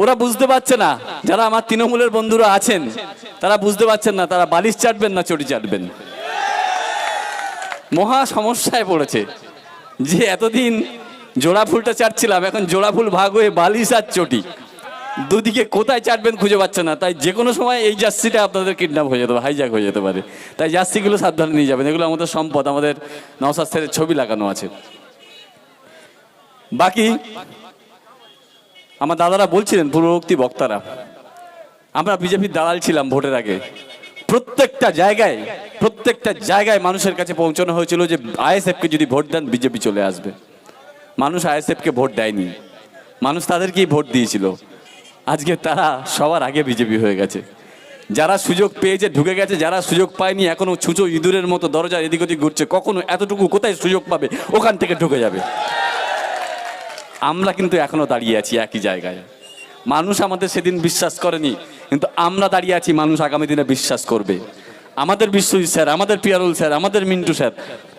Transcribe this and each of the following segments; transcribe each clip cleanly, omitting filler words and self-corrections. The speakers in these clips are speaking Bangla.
ওরা বুঝতে পারছে না, যারা আমার তৃণমূলের বন্ধুরা আছেন তারা বুঝতে পারছেন না, তারা বালিশ চাটবেন না চটি চাটবেন। মহা সমস্যায় পড়েছে যে এতদিন জোড়া ফুলটা চাটছিলাম, এখন জোড়া ফুল ভাগ হয়ে বালিশ আর চটি, দুদিকে কোথায় চাটবেন খুঁজে পাচ্ছে না। তাই যে কোনো সময় এই জার্সিটা আপনাদের কিডন্যাপ হয়ে যেতে পারে, হাইজ্যাক হয়ে যেতে পারে। তাই জার্সিগুলো সাবধানে নিয়ে যাবেন, এগুলো আমাদের সম্পদ, আমাদের নওশাদ স্যারের ছবি লাগানো আছে। বাকি আমার দাদারা বলছিলেন, পূর্ববর্তী বক্তারা, আমরা বিজেপির দালাল ছিলাম ভোটের আগে। প্রত্যেকটা জায়গায় মানুষের কাছে পৌঁছানো হয়েছিল যে আইএসএফকে যদি ভোট দেন বিজেপি চলে আসবে। মানুষ আইএসএফকে ভোট দেয়নি, মানুষ তাদেরকেই ভোট দিয়েছিল। আজকে তারা সবার আগে বিজেপি হয়ে গেছে। যারা সুযোগ পেয়েছে ঢুকে গেছে, যারা সুযোগ পায়নি এখনো ছুঁচো ইঁদুরের মতো দরজা এদিক ওদিক ঘুরছে, কখনো এতটুকু কোথায় সুযোগ পাবে ওখান থেকে ঢুকে যাবে। আমরা কিন্তু এখনো দাঁড়িয়ে আছি একই জায়গায়। মানুষ আমাদের সেদিন বিশ্বাস করেনি, কিন্তু আমরা দাঁড়িয়ে আছি, মানুষ আগামী দিনে বিশ্বাস করবে। আমাদের বিশ্বজিৎ স্যার, আমাদের পিয়ারুল স্যার, আমাদের মিন্টু স্যার,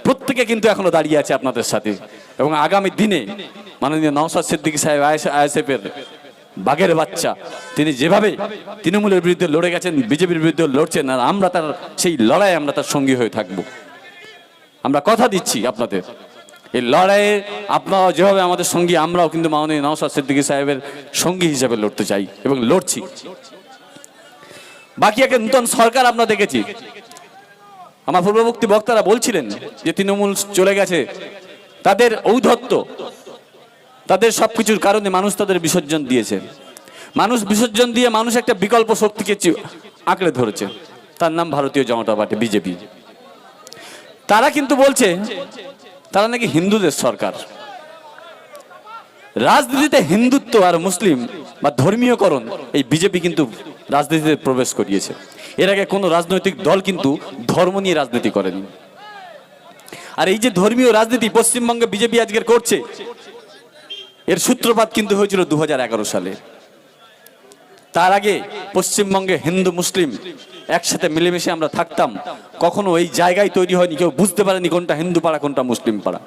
প্রত্যেকে কিন্তু এখনো দাঁড়িয়ে আছে আপনাদের সাথে। এবং আগামী দিনে মাননীয় নওশাদ সিদ্দিকী সাহেব আইএসএফের বাঘের বাচ্চা, তিনি যেভাবে তৃণমূলের বিরুদ্ধে লড়ে গেছেন, বিজেপির বিরুদ্ধে লড়ছেন, আর আমরা তার সেই লড়াই আমরা তার সঙ্গী হয়ে থাকবো। আমরা কথা দিচ্ছি আপনাদের, এই লড়াইয়ে আপনারা যেভাবে আমাদের সঙ্গী, আমরাও কিন্তু মাননীয় নওশাদ সিদ্দিকী সাহেবের সঙ্গী হিসেবে লড়তে চাই এবং লড়ছি। বাকি একটা নতুন সরকার আমরা দেখেছি। আমার পূর্ববর্তী বক্তারা বলছিলেন যে তৃণমূল চলে গেছে, তাদের ঔদ্ধত্য, তাদের সবকিছুর কারণে মানুষ তাদের বিসর্জন দিয়েছে। মানুষ বিসর্জন দিয়ে মানুষ একটা বিকল্প শক্তিকে আঁকড়ে ধরেছে, তার নাম ভারতীয় জনতা পার্টি, বিজেপি। তারা কিন্তু বলছে তারা নাকি হিন্দুদের সরকার। রাজনীতিতে হিন্দুত্ব আর মুসলিম বা ধর্মীয়করণ, এই বিজেপি কিন্তু রাজনীতিতে প্রবেশ করিয়েছে। এর আগে কোনো রাজনৈতিক দল কিন্তু ধর্ম নিয়ে রাজনীতি করেনি। আর এই যে ধর্মীয় রাজনীতি পশ্চিমবঙ্গে বিজেপি আজকের করছে, এর সূত্রপাত কিন্তু হয়েছিল 2011 সালে। তার আগে পশ্চিমবঙ্গে হিন্দু মুসলিম একসাথে মিলেমিশে আমরা থাকতাম, কখনো এই জায়গায় তৈরি হয়নি, কেউ বুঝতে পারেনি কোনটা হিন্দু পাড়া কোনটা মুসলিম পাড়া।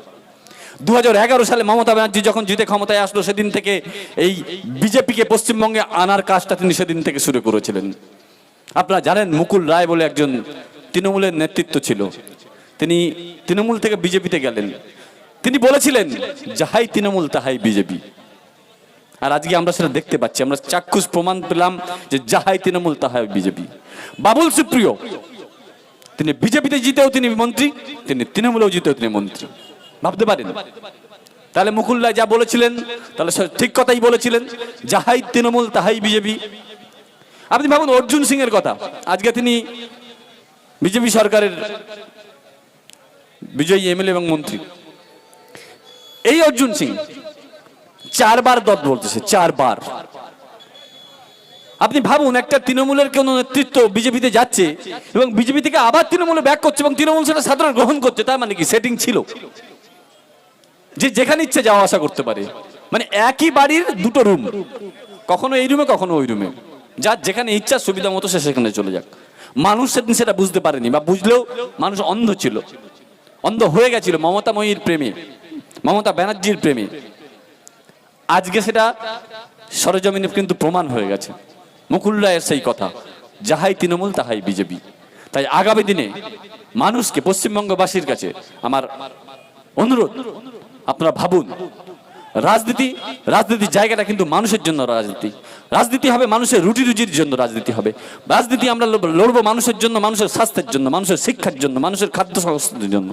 2011 সালে মমতা ব্যানার্জি যখন জিতে ক্ষমতায় আসলো, সেদিন থেকে এই বিজেপিকে পশ্চিমবঙ্গে আনার কাজটা তিনি সেদিন থেকে শুরু করেছিলেন। আপনারা জানেন, মুকুল রায় বলে একজন তৃণমূলের নেতৃত্ব ছিল, তিনি তৃণমূল থেকে বিজেপিতে গেলেন। তিনি বলেছিলেন, যাহাই তৃণমূল তাহাই বিজেপি। আর আজকে আমরা সেটা দেখতে পাচ্ছি, আমরা চাক্ষুষ প্রমাণ পেলাম যে যাহাই তৃণমূল তাহাই বিজেপি। বাবুল সুপ্রিয়, তিনি বিজেপিতে জিতেও তিনি মন্ত্রী, তিনি তৃণমূলেও জিতেও তিনি মন্ত্রী। ভাবতে পারেন? তাহলে মুকুল রায় যা বলেছিলেন তাহলে ঠিক কথাই বলেছিলেন, যাহাই তৃণমূল তাহাই বিজেপি। আপনি ভাবুন অর্জুন সিং এর কথা, আজকে তিনি বিজেপি সরকারের বিজয়ী এমএলএ এবং মন্ত্রী। এই অর্জুন সিং 4 বার দল বলতেছে, 4 বার। আপনি ভাবুন, একটা তৃণমূলের কোন নেতৃত্ব বিজেপিতে যাচ্ছে এবং বিজেপি থেকে আবার তৃণমূলে ব্যাক করছে এবং তৃণমূল সেটা সাধারণ গ্রহণ করছে, তার মানে কি সেটিং ছিল যে যেখানে ইচ্ছে যাওয়া আসা করতে পারে। মানে একই বাড়ির দুটো রুম, কখনো এই রুমে কখনো ওই রুমে, যার যেখানে ইচ্ছা সুবিধা মতো সে সেখানে চলে যাক। মানুষ সেদিন সেটা বুঝতে পারেনি, বা বুঝলেও মানুষ অন্ধ ছিল, অন্ধ হয়ে গেছিল মমতাময়ীর প্রেমে, মমতা ব্যানার্জির প্রেমে। আজকে সেটা সরজমিনে কিন্তু প্রমাণ হয়ে গেছে। মুকুল রায়ের সেই কথা, যাহাই তৃণমূল তাহাই বিজেপি। তাই আগামী দিনে মানুষকে, পশ্চিমবঙ্গবাসীর কাছে আমার অনুরোধ, আপনারা ভাবুন, রাজনীতির জায়গাটা কিন্তু মানুষের জন্য রাজনীতি। রাজনীতি হবে মানুষের রুটি রুজির জন্য, রাজনীতি হবে রাজনীতি আমরা লড়বো মানুষের জন্য, মানুষের স্বাস্থ্যের জন্য, মানুষের শিক্ষার জন্য, মানুষের খাদ্য সংস্কৃতির জন্য।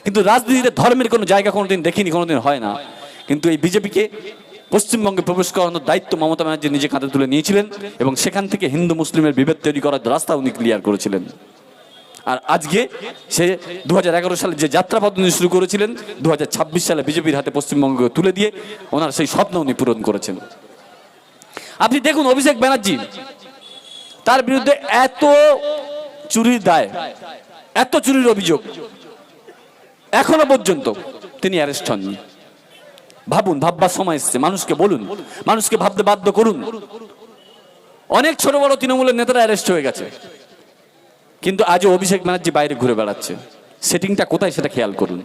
কিন্তু রাজনীতিতে ধর্মের কোনো জায়গা কোনোদিন দেখিনি, কোনোদিন হয় না। কিন্তু এই বিজেপিকে পশ্চিমবঙ্গে প্রবেশ করানোর দায়িত্ব মমতা ব্যানার্জি নিজে কাঁধে তুলে নিয়েছিলেন এবং সেখান থেকে হিন্দু মুসলিমের বিভেদ তৈরি করার রাস্তা উনি ক্লিয়ার করেছিলেন। আর আজকে সে 2011 সালে যে যাত্রাপথ উনি শুরু করেছিলেন, 2026 সালে বিজেপির হাতে পশ্চিমবঙ্গকে তুলে দিয়ে ওনার সেই স্বপ্ন উনি পূরণ করেছেন। আপনি দেখুন অভিষেক ব্যানার্জি, তার বিরুদ্ধে এত চুরির দায়, এত চুরির অভিযোগ, এখনো পর্যন্ত তিনি অ্যারেস্ট হননি। ভাবুন, ভাববার সময় এসছে, মানুষকে বলুন, মানুষকে ভাবতে বাধ্য করুন। অনেক ছোট বড় তৃণমূলের নেতারা অ্যারেস্ট হয়ে গেছে, কিন্তু আজও অভিষেক ব্যানার্জি বাইরে ঘুরে বেড়াচ্ছে। সেটিংটা কোথায় সেটা খেয়াল করুন।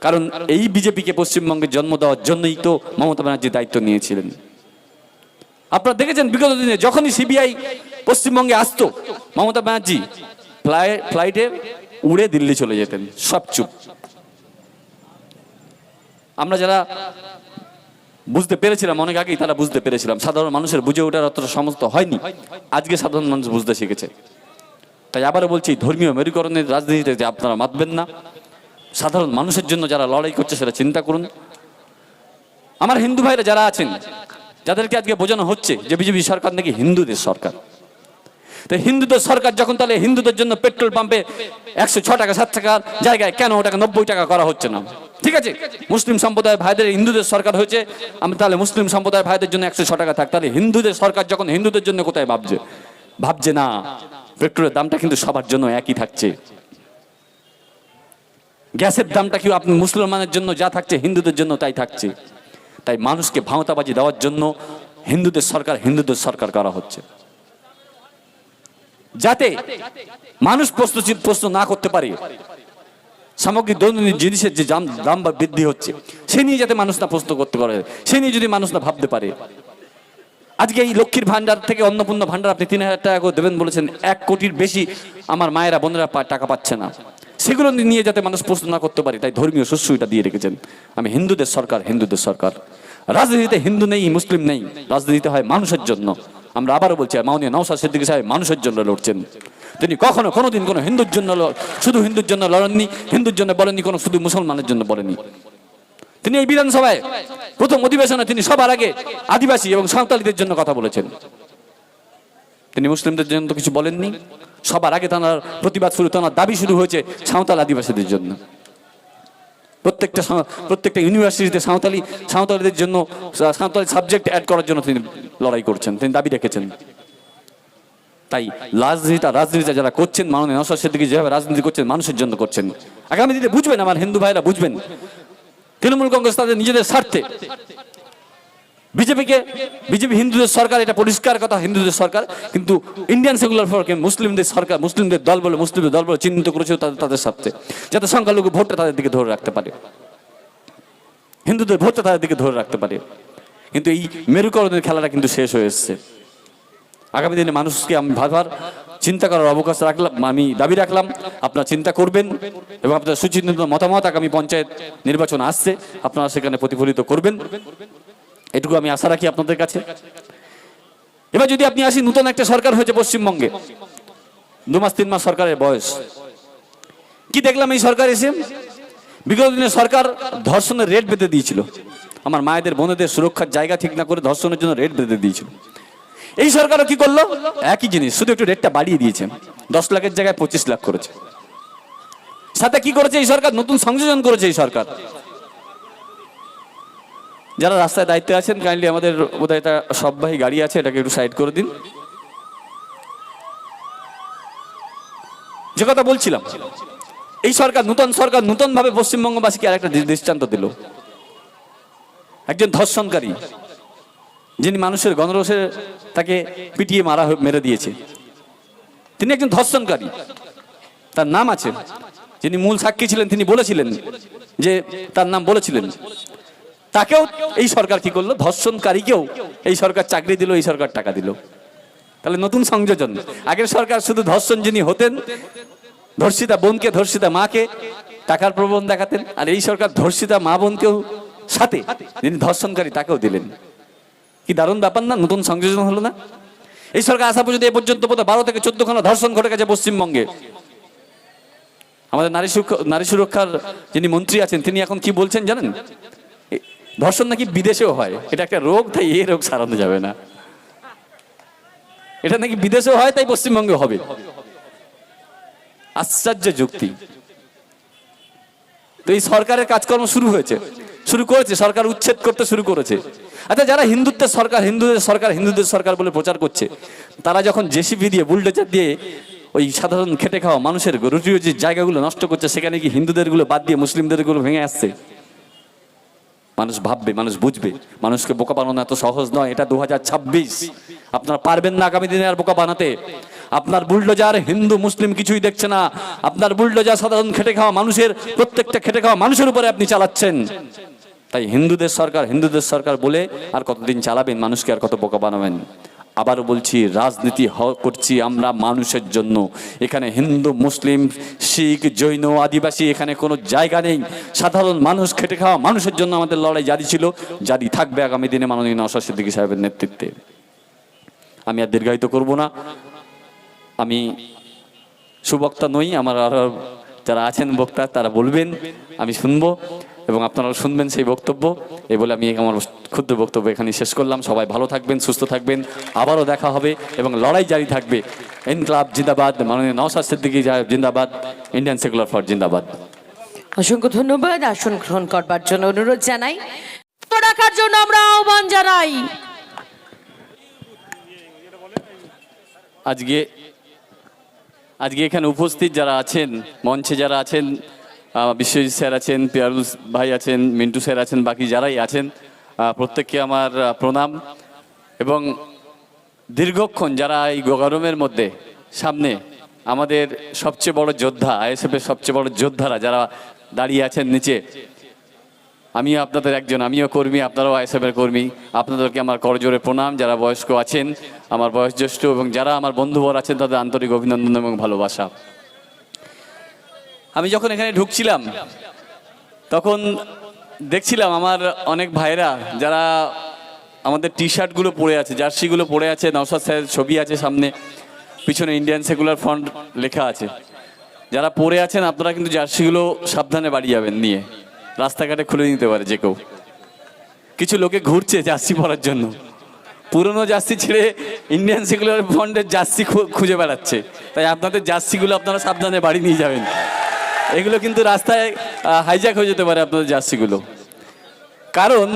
কারণ এই বিজেপিকে পশ্চিমবঙ্গে জন্ম দেওয়ার জন্যই তো মমতা ব্যানার্জি দায়িত্ব নিয়েছিলেন। আপনারা দেখেছেন বিগত দিনে যখনই সিবিআই পশ্চিমবঙ্গে আসতো, মমতা ব্যানার্জি ফ্লাইটে উড়ে দিল্লি চলে যেতেন, সব চুপ। আমরা যারা বুঝতে পেরেছিলাম, অনেক আগেই তারা বুঝতে পেরেছিলাম, সাধারণ মানুষের বুঝে ওঠার অতটা সমস্ত হয়নি, আজকে সাধারণ মানুষ বুঝতে শিখেছে। তাই আবারও বলছি, ধর্মীয় মেরুকরণের রাজনীতিতে যে আপনারা মাতবেন না। সাধারণ মানুষের জন্য যারা লড়াই করছে সেটা চিন্তা করুন। আমার হিন্দু ভাইরা যারা আছেন, যাদেরকে আজকে বোঝানো হচ্ছে যে বিজেপি সরকার নাকি হিন্দুদের সরকার, তো হিন্দুদের সরকার যখন, তাহলে হিন্দুদের জন্য পেট্রোল পাম্পে 106 টাকা 7 টাকার জায়গায় কেন ওটাকে 90 টাকা করা হচ্ছে না? ঠিক আছে, মুসলিম সম্প্রদায়ের ভাইদের হিন্দুদের সরকার হয়েছে, আমি তাহলে মুসলিম সম্প্রদায়ের ভাইদের জন্য 106 টাকা থাক। তাহলে হিন্দুদের সরকার যখন হিন্দুদের জন্য কোথায় ভাবছে না। পেট্রোলের দামটা কিন্তু সবার জন্য একই থাকছে। গ্যাসের দামটা কি আপনি মুসলমানের জন্য যা থাকছে, হিন্দুদের জন্য তাই থাকছে। তাই মানুষকে ভাঁওতাবাজি দেওয়ার জন্য হিন্দুদের সরকার করা হচ্ছে, যাতে মানুষ প্রশ্ন না করতে পারে। সামগ্রিক দৈনন্দিন জিনিসের যে দাম বৃদ্ধি হচ্ছে, সে নিয়ে যাতে মানুষ না প্রশ্ন করতে পারে, সে নিয়ে যদি মানুষ না ভাবতে পারে। আজকে এই লক্ষ্মীর ভান্ডার থেকে অন্নপূর্ণা ভান্ডার আপনি 3000 টাকা করে দেবেন বলেছেন, 1 কোটির বেশি আমার মায়েরা বোনেরা টাকা পাচ্ছে না। সেগুলো নিয়ে যাতে মানুষ প্রশ্ন না করতে পারে, তাই ধর্মীয় শস্য এটা দিয়ে রেখেছেন। আমি হিন্দুদের সরকার। রাজনীতিতে হিন্দু নেই, মুসলিম নেই, রাজনীতিতে হয় মানুষের জন্য। আমরা আবারও বলছি, মাননীয় নওশাদ সিদ্দিকী সাহেব মানুষের জন্য লড়ছেন। তিনি কোনোদিন কোনো হিন্দুর জন্য শুধু হিন্দুর জন্য লড়েননি, হিন্দুর জন্য বলেননি, কোনো শুধু মুসলমানের জন্য বলেননি। তিনি এই বিধানসভায় প্রথম অধিবেশনে তিনি সবার আগে আদিবাসী এবং সাঁওতালিদের জন্য কথা বলেছেন। তিনি মুসলিমদের জন্য তো কিছু বলেননি। সবার আগে তার প্রতিবাদ শুরু, তার দাবি শুরু হয়েছে সাঁওতাল আদিবাসীদের জন্য। প্রত্যেকটা ইউনিভার্সিটিতে সাঁওতালিদের জন্য সাঁওতালি সাবজেক্ট অ্যাড করার জন্য তিনি লড়াই করছেন, তিনি দাবি রেখেছেন। তাই রাজনীতিটা যারা করছেন, মাননীয় নওশাদ সিদ্দিকী যেভাবে রাজনীতি করছেন, মানুষের জন্য করছেন। আগামী দিনে বুঝবেন, আমার হিন্দু ভাইরা বুঝবেন, তৃণমূল কংগ্রেস তাদের নিজেদের স্বার্থে বিজেপি হিন্দুদের সরকার, এটা পরিষ্কার কথা, হিন্দুদের সরকার। কিন্তু ইন্ডিয়ান সেকুলার ফোরাম মুসলিমদের সরকার, মুসলিমদের দল বলে চিহ্নিত করেছে তাদের স্বার্থে, যাতে সংখ্যালঘু ভোটটা তাদের দিকে ধরে রাখতে পারে, হিন্দুদের ভোটটা তাদের দিকে ধরে রাখতে পারে। কিন্তু এই মেরুকরণের খেলাটা কিন্তু শেষ হয়ে এসছে। আগামী দিনে মানুষকে আমি ভাবার চিন্তা করার অবকাশ রাখলাম, আমি দাবি রাখলাম, আপনারা চিন্তা করবেন এবং আপনার সুচিন্তিত মতামত আগামী পঞ্চায়েত নির্বাচন আসছে, আপনারা সেখানে প্রতিফলিত করবেন, এটুকু আমি আশা রাখি আপনাদের কাছে। এবার যদি আপনি আসি, নতুন একটা সরকার হয়েছে পশ্চিমবঙ্গে, 2 মাস 3 মাস সরকারের বয়স। কি দেখলাম এই সরকার এসে? বিগত দিনে সরকার ধর্ষণের রেট বেঁধে দিয়েছিল, আমার মায়েদের বোনেদের সুরক্ষার জায়গা ঠিক না করে ধর্ষণের জন্য রেট বেঁধে দিয়েছিল। এই সরকারও কি করলো? একই জিনিস, শুধু একটু রেটটা বাড়িয়ে দিয়েছে, 10 লাখের জায়গায় 25 লাখ করেছে। সাথে কি করেছে এই সরকার? নতুন সংযোজন করেছে এই সরকার। যারা রাস্তায় দায়িত্বে আছেন, কাইন্ডলি আমাদের বোধহয় এটা সববাহী গাড়ি আছে, এটাকে একটু সাইড করে দিন। যে কথা বলছিলাম, এই সরকার নতুন ভাবে পশ্চিমবঙ্গবাসীকে আরেকটা দৃষ্টান্ত দিল। একজন ধর্ষণকারী, যিনি মানুষের গণরোষে তাকে পিটিয়ে মেরে দিয়েছে, তিনি একজন ধর্ষণকারী, তার নাম আছে। যিনি মূল সাক্ষী ছিলেন তিনি বলেছিলেন যে তার নাম বলেছিলেন, তাকেও এই সরকার কি করলো? ধর্ষণকারীকেও এই সরকার চাকরি দিল, এই সরকার টাকা দিল। তাহলে নতুন সংযোজন। আগের সরকার শুধু ধর্ষণ যিনি হতেন, ধর্ষিতা বোনকে, ধর্ষিতা মাকে টাকার প্রলোভন দেখাতেন, আর এই সরকার ধর্ষিতা মা বোনকেও সাথে যিনি ধর্ষণকারী তাকেও দিলেন। কি দারুণ ব্যাপার না? নতুন সংযোজন হলো না? এই সরকার আসা পর্যন্ত এ পর্যন্ত 12 থেকে 14 খানা ধর্ষণ ঘটে গেছে পশ্চিমবঙ্গে। আমাদের নারী সুরক্ষার যিনি মন্ত্রী আছেন, তিনি এখন কি বলছেন জানেন? ধর্ষণ নাকি বিদেশেও হয়, এটা একটা রোগ, তাই এই রোগ সারানো যাবে না। এটা নাকি বিদেশেও হয়, তাই পশ্চিমবঙ্গে হবে। আশ্চর্য যুক্তি। তো এই সরকারের কাজকর্ম শুরু করেছে, সরকার উচ্ছেদ করতে শুরু করেছে। আচ্ছা, যারা হিন্দুদের সরকার বলে প্রচার করছে, তারা যখন জেসিবি দিয়ে, বুলডোজার দিয়ে ওই সাধারণ খেটে খাওয়া মানুষের রুটি রুজির জায়গাগুলো নষ্ট করছে, সেখানে কি হিন্দুদের গুলো বাদ দিয়ে মুসলিমদের গুলো ভেঙে আসছে? মানুষ ভাববে, মানুষ বুঝবে। মানুষকে বোকা বানানো এত সহজ নয়। এটা 2026, আপনারা পারবেন না আগামী দিনে আর বোকা বানাতে। আপনার বুলডোজার হিন্দু মুসলিম কিছুই দেখছে না, আপনার বুলডোজার সাধারণ খেটে খাওয়া মানুষের, প্রত্যেকটা খেটে খাওয়া মানুষের উপরে আপনি চালাচ্ছেন। তাই হিন্দুদের সরকার বলে আর কতদিন চালাবেন? মানুষকে আর কত বোকা বানাবেন? আবারও বলছি, রাজনীতি করছি আমরা মানুষের জন্য। এখানে হিন্দু, মুসলিম, শিখ, জৈন, আদিবাসী এখানে কোনো জায়গা নেই। সাধারণ মানুষ, খেটে খাওয়া মানুষের জন্য আমাদের লড়াই জারি ছিল, জারি থাকবে আগামী দিনে মাননীয় নওশাদ সিদ্দিকী সাহেবের নেতৃত্বে। আমি আর দীর্ঘায়িত করব না। আমি সুবক্তা নই, আমার আরো যারা আছেন বক্তা তারা বলবেন, আমি শুনবো এবং আপনারাও শুনবেন সেই বক্তব্য। এই বলে আমি আমার ক্ষুদ্র বক্তব্য এখানে শেষ করলাম। সবাই ভালো থাকবেন, সুস্থ থাকবেন, আবারও দেখা হবে এবং লড়াই জারি থাকবে। ইনকলাব জিন্দাবাদ, মাননীয় নওশাদ সিদ্দিকী সাহেব জিন্দাবাদ, ইন্ডিয়ান সেকুলার ফ্রন্ট জিন্দাবাদ। অসংখ্য ধন্যবাদ। আসন গ্রহণ করবার জন্য অনুরোধ জানাই, রাখার জন্য আমরা আহ্বান জানাই। আজকে এখানে উপস্থিত যারা আছেন, মঞ্চে যারা আছেন, বিশ্বজিৎ স্যার আছেন, পিয়ারুল ভাই আছেন, মিন্টু স্যার আছেন, বাকি যারাই আছেন প্রত্যেককে আমার প্রণাম। এবং দীর্ঘক্ষণ যারা এই গরমের মধ্যে সামনে আমাদের সবচেয়ে বড় যোদ্ধা, আইএসএফের সবচেয়ে বড় যোদ্ধারা যারা দাঁড়িয়ে আছেন নিচে, আমিও আপনাদের একজন, আমিও কর্মী, আপনারাও আইএসএফের কর্মী। আপনাদেরকে আমার করজোরে প্রণাম। যারা বয়স্ক আছেন, আমার বয়োজ্যেষ্ঠ এবং যারা আমার বন্ধুবর আছেন, তাদের আন্তরিক অভিনন্দন এবং ভালোবাসা। আমি যখন এখানে ঢুকছিলাম তখন দেখছিলাম আমার অনেক ভাইরা যারা আমাদের টি শার্টগুলো পরে আছে, জার্সিগুলো পরে আছে, নওশাদ স্যারের ছবি আছে সামনে, পিছনে ইন্ডিয়ান সেকুলার ফ্রন্ট লেখা আছে। যারা পরে আছেন আপনারা কিন্তু জার্সিগুলো সাবধানে বাড়ি যাবেন নিয়ে, রাস্তাঘাটে খুলে নিতে পারে যে কেউ। কিছু লোকে ঘুরছে জার্সি পরার জন্য, পুরনো জার্সি ছেড়ে ইন্ডিয়ান সেকুলার ফ্রন্টের জার্সি খুঁজে বেড়াচ্ছে। তাই আপনাদের জার্সিগুলো আপনারা সাবধানে বাড়ি নিয়ে যাবেন। এগুলো কিন্তু রাস্তায় হাইজ্যাক হয়ে যেতে পারে আপনাদের জার্সিগুলো। কারণ